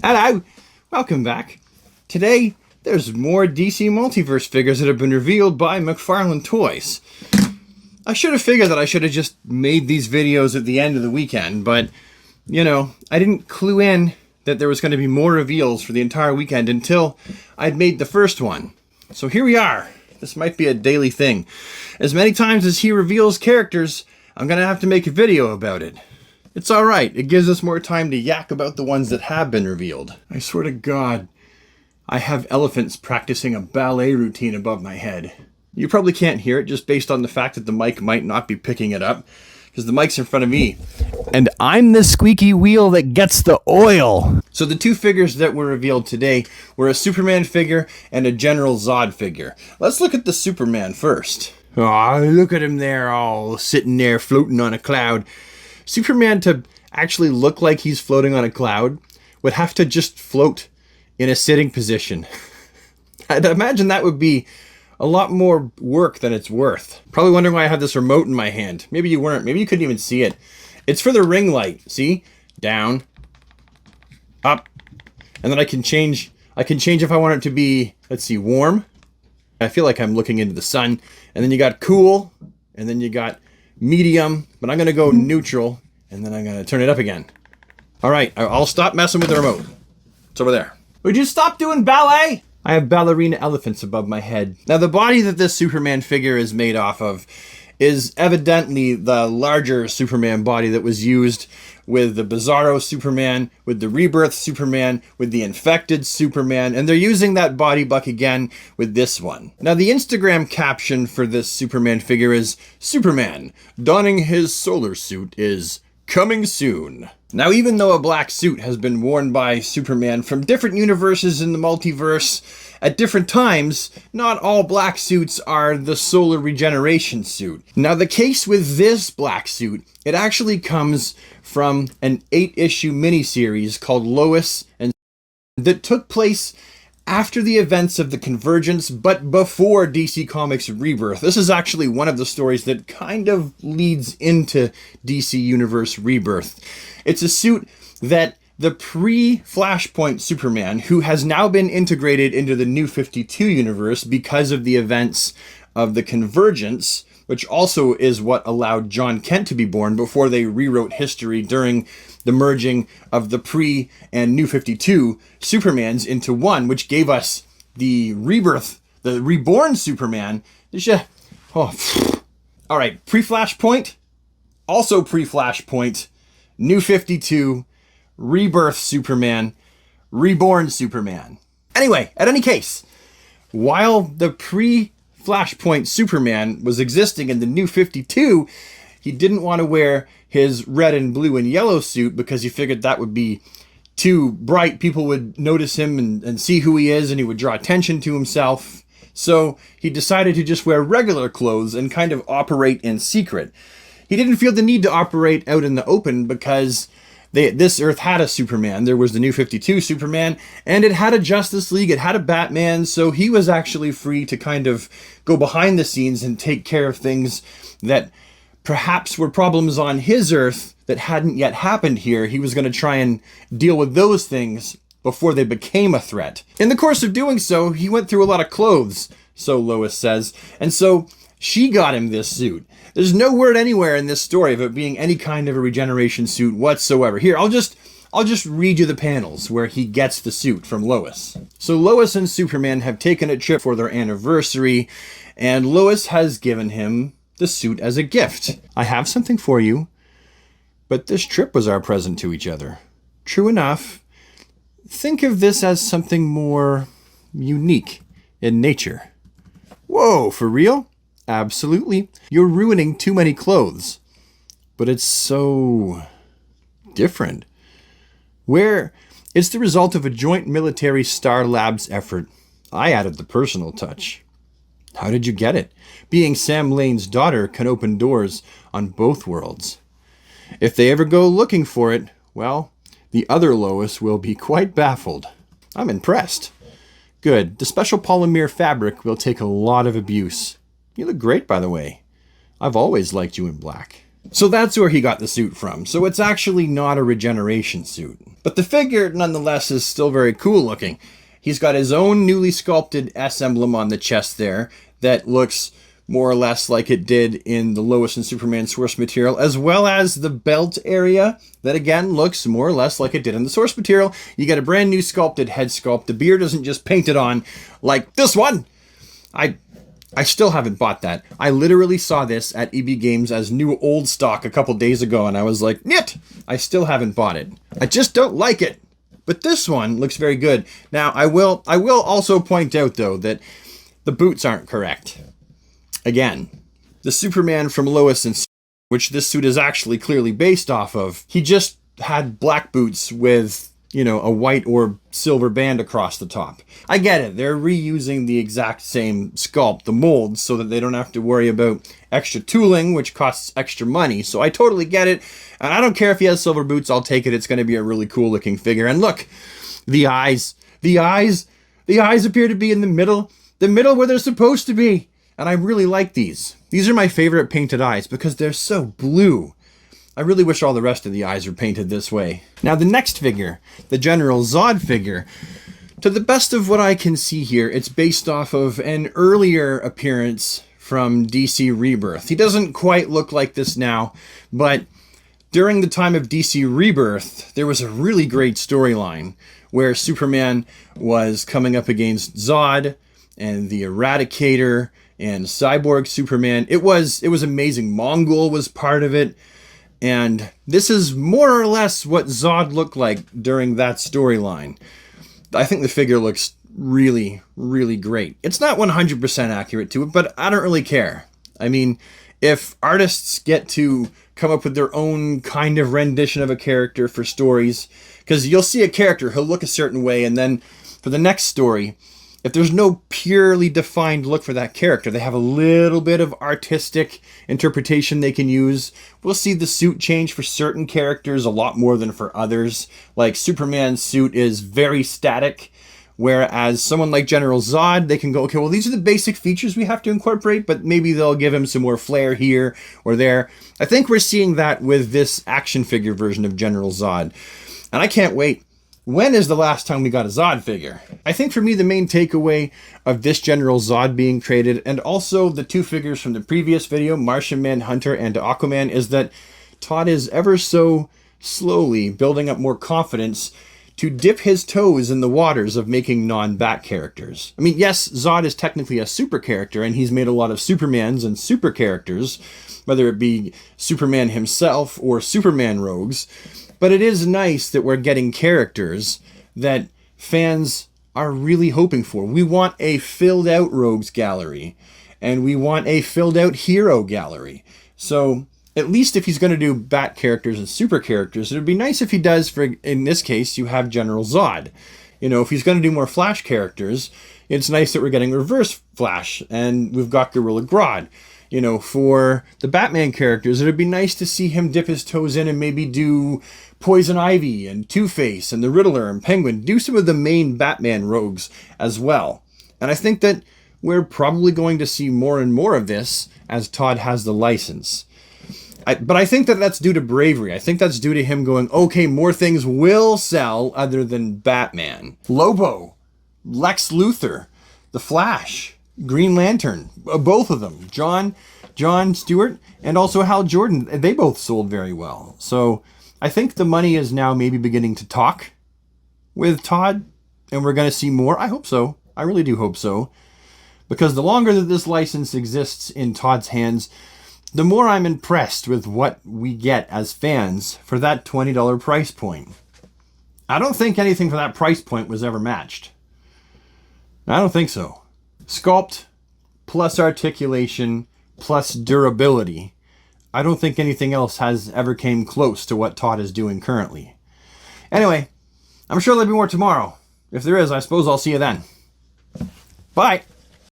Hello, welcome back. Today, there's more DC Multiverse figures that have been revealed by McFarlane Toys. I should have figured that I should have just made these videos at the end of the weekend, but, you know, I didn't clue in that there was going to be more reveals for the entire weekend until I'd made the first one. So here we are. This might be a daily thing. As many times as he reveals characters, I'm going to have to make a video about it. It's alright, it gives us more time to yak about the ones that have been revealed. I swear to God, I have elephants practicing a ballet routine above my head. You probably can't hear it just based on the fact that the mic might not be picking it up, because the mic's in front of me. And I'm the squeaky wheel that gets the oil. So the two figures that were revealed today were a Superman figure and a General Zod figure. Let's look at the Superman first. Aw, look at him there, all sitting there floating on a cloud. Superman, to actually look like he's floating on a cloud, would have to just float in a sitting position. I'd imagine that would be a lot more work than it's worth. Probably wondering why I have this remote in my hand. Maybe you weren't. Maybe you couldn't even see it. It's for the ring light. See? Down. Up. And then I can change if I want it to be, let's see, warm. I feel like I'm looking into the sun. And then you got cool. And then you got medium, but I'm going to go neutral, and then I'm going to turn it up again. All right, I'll stop messing with the remote. It's over there. Would you stop doing ballet? I have ballerina elephants above my head. Now, the body that this Superman figure is made off of is evidently the larger Superman body that was used with the Bizarro Superman, with the Rebirth Superman, with the Infected Superman, and they're using that body buck again with this one. Now, the Instagram caption for this Superman figure is, "Superman, donning his solar suit is coming soon." Now, even though a black suit has been worn by Superman from different universes in the multiverse at different times, not all black suits are the solar regeneration suit. Now, the case with this black suit, it actually comes from an 8-issue miniseries called Lois and that took place after the events of the Convergence, but before DC Comics Rebirth. This is actually one of the stories that kind of leads into DC Universe Rebirth. It's a suit that the pre-Flashpoint Superman, who has now been integrated into the New 52 universe because of the events of the Convergence, which also is what allowed John Kent to be born before they rewrote history during the merging of the pre- and New 52 Supermans into one, which gave us the Rebirth, the reborn Superman. All right, pre-Flashpoint, also pre-Flashpoint, New 52, Rebirth Superman, Reborn Superman. Anyway, at any case, while the pre-Flashpoint Superman was existing in the New 52, he didn't want to wear his red and blue and yellow suit because he figured that would be too bright. People would notice him and see who he is, and he would draw attention to himself. So he decided to just wear regular clothes and kind of operate in secret. He didn't feel the need to operate out in the open because this Earth had a Superman. There was the New 52 Superman, and it had a Justice League, it had a Batman, so he was actually free to kind of go behind the scenes and take care of things that perhaps were problems on his Earth that hadn't yet happened here. He was going to try and deal with those things before they became a threat. In the course of doing so, he went through a lot of clothes, so Lois says, and so she got him this suit. There's no word anywhere in this story of it being any kind of a regeneration suit whatsoever. Here, I'll just read you the panels where he gets the suit from Lois. So Lois and Superman have taken a trip for their anniversary, and Lois has given him the suit as a gift. "I have something for you, but this trip was our present to each other." True enough. Think of this as something more unique in nature. Whoa, for real? Absolutely. You're ruining too many clothes. But it's so different. It's the result of a joint military Star Labs effort. I added the personal touch. How did you get it? Being Sam Lane's daughter can open doors on both worlds. If they ever go looking for it, well, the other Lois will be quite baffled. I'm impressed. Good. The special polymer fabric will take a lot of abuse. You look great, by the way. I've always liked you in black. So that's where he got the suit from. So it's actually not a regeneration suit. But the figure, nonetheless, is still very cool looking. He's got his own newly sculpted S emblem on the chest there that looks more or less like it did in the Lois and Superman source material, as well as the belt area that again looks more or less like it did in the source material. You get a brand new sculpted head sculpt. The beard isn't just painted on like this one. I still haven't bought that. I literally saw this at EB Games as new old stock a couple days ago, and I was like, "Nit!" I still haven't bought it. I just don't like it. But this one looks very good. Now, I will also point out, though, that the boots aren't correct. Again, the Superman from Lois and Clark, which this suit is actually clearly based off of, he just had black boots with, you know, a white or silver band across the top. I get it. They're reusing the exact same sculpt, the molds, so that they don't have to worry about extra tooling, which costs extra money. So I totally get it. And I don't care if he has silver boots. I'll take it. It's going to be a really cool looking figure. And look, the eyes appear to be in the middle where they're supposed to be. And I really like these. These are my favorite painted eyes because they're so blue. I really wish all the rest of the eyes were painted this way. Now the next figure, the General Zod figure, to the best of what I can see here, it's based off of an earlier appearance from DC Rebirth. He doesn't quite look like this now, but during the time of DC Rebirth, there was a really great storyline where Superman was coming up against Zod and the Eradicator and Cyborg Superman. It was amazing. Mongol was part of it. And this is more or less what Zod looked like during that storyline. I think the figure looks really, really great. It's not 100% accurate to it, but I don't really care. I mean, if artists get to come up with their own kind of rendition of a character for stories, because you'll see a character, he'll look a certain way, and then for the next story, if there's no purely defined look for that character, they have a little bit of artistic interpretation they can use. We'll see the suit change for certain characters a lot more than for others. Like Superman's suit is very static, whereas someone like General Zod, they can go, okay, well, these are the basic features we have to incorporate, but maybe they'll give him some more flair here or there. I think we're seeing that with this action figure version of General Zod. And I can't wait. When is the last time we got a Zod figure? I think for me, the main takeaway of this General Zod being created, and also the two figures from the previous video, Martian Manhunter and Aquaman, is that Todd is ever so slowly building up more confidence to dip his toes in the waters of making non-Bat characters. I mean, yes, Zod is technically a super character, and he's made a lot of Supermans and super characters, whether it be Superman himself or Superman rogues. But it is nice that we're getting characters that fans are really hoping for. We want a filled out rogues gallery, and we want a filled out hero gallery. So at least if he's going to do Bat characters and super characters, it would be nice if he does, for in this case, you have General Zod. You know, if he's going to do more Flash characters, it's nice that we're getting Reverse Flash, and we've got Gorilla Grodd. You know, for the Batman characters, it would be nice to see him dip his toes in and maybe do Poison Ivy and Two-Face and the Riddler and Penguin. Do some of the main Batman rogues as well. And I think that we're probably going to see more and more of this as Todd has the license. But I think that that's due to bravery. I think that's due to him going, okay, more things will sell other than Batman. Lobo, Lex Luthor, The Flash, Green Lantern, both of them, John Stewart and also Hal Jordan, they both sold very well. So I think the money is now maybe beginning to talk with Todd, and we're going to see more. I hope so. I really do hope so. Because the longer that this license exists in Todd's hands, the more I'm impressed with what we get as fans for that $20 price point. I don't think anything for that price point was ever matched. I don't think so. Sculpt plus articulation plus durability. I don't think anything else has ever came close to what Todd is doing currently. Anyway, I'm sure there'll be more tomorrow. If there is, I suppose I'll see you then. Bye!